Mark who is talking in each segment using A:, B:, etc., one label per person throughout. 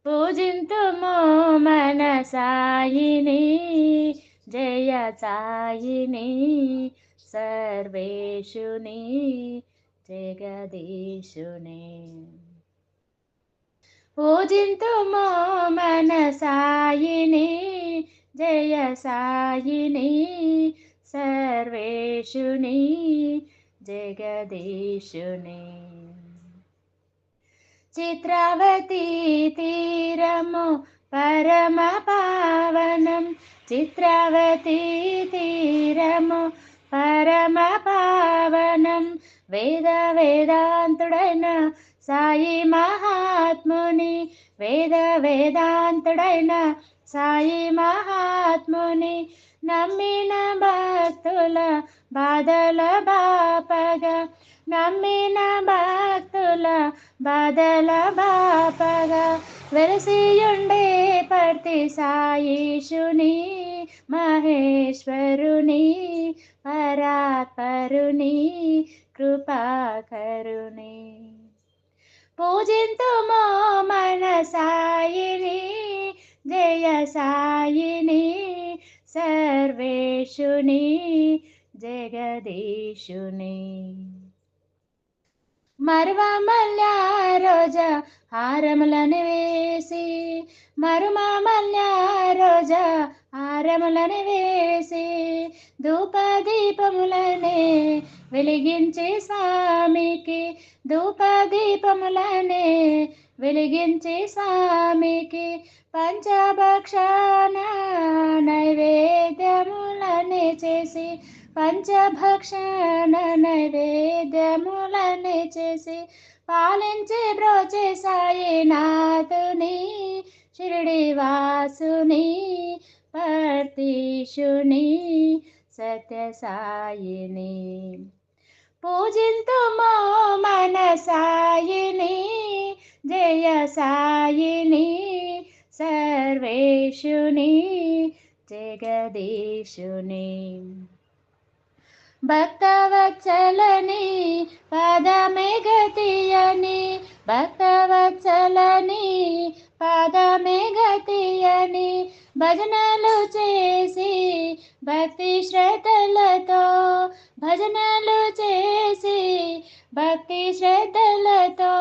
A: పూజింతుము మన సాయిని, జయ సాయిని, సర్వేషుని, జగదీశుని. పూజింతుము మన సాయిని, జయ సాయిని, సర్వేషుని, జగదీశుని. చిత్రావతి తీరము పరమ పావనం, చిత్రావతి తీరము పరమ పావనం, వేద వేదాంతుడైన సాయి మహాత్ముని, వేద వేదాంతుడైన సాయి మహాత్ముని, నమ్మిన భక్తుల బాధల బాపగా, నమ్మిన భక్తుల బాధల బాపగా, వెలసియుండే పర్తి సాయిషుని, మహేశ్వరుని, పరాత్పరుని, కృపాకరుని. పూజింతుము మన సాయిని, జయ సాయిని, సర్వేషుని, జగదీశుని. మరువ మల్య రోజా హారములను వేసి, మరుమ మల్య రోజా హారములను వేసి, ధూప దీపములనే వెలిగించి స్వామికి, ధూప దీపములనే వెలిగించి స్వామికి, పంచభక్షణ నైవేద్యములనే చేసి, పంచభక్షణ నైవేద్యములనే చేసి, పాలించి బ్రోచే సాయినాథుని, షిరిడి వాసుని, పర్తీశుని, సత్య సాయిని. పూజింతుము మన సాయిని, జయ సాయిని, సర్వేషుని, జగదీశుని. భక్తవత్సలని పదమే గతియని, భక్తవత్సలని పదమే గతియని, భజనలు చేసి భక్తి శ్రద్ధలతో, భజనలు చేసి భక్తి శ్రద్ధలతో,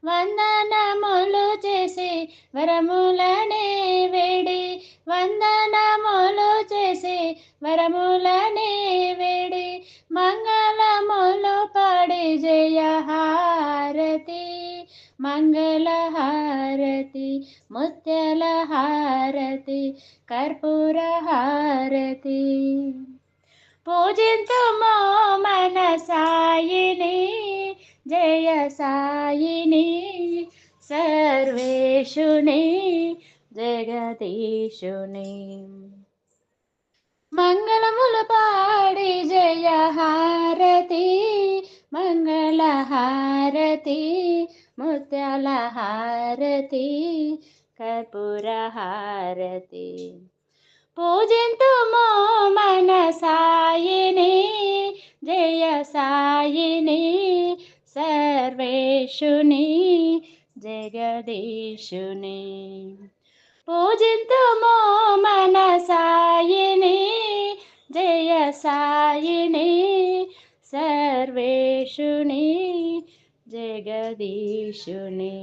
A: వందనములు చేసి వరములనే వేడి, వందనములు చేసి వరములనే వేడి, మంగళములు పాడి జయ హారతి, మంగళ హారతి, ముత్యాల హారతి, కర్పూర హారతి. పూజింతుము మన సాయిని, జయ సాయిని, సర్వేషుని, జగదీశుని. మంగళములు పాడి జయ హారతి, మంగళ హారతి, ముత్యాల హారతి, కర్పూర హారతి. పూజింతుము మన సాయిని, జయ సాయిని, సర్వేషుని, జగదీశుని. పూజింతుము మన సాయిని, జయ సాయిని, సర్వేషుని, జగదీశుని.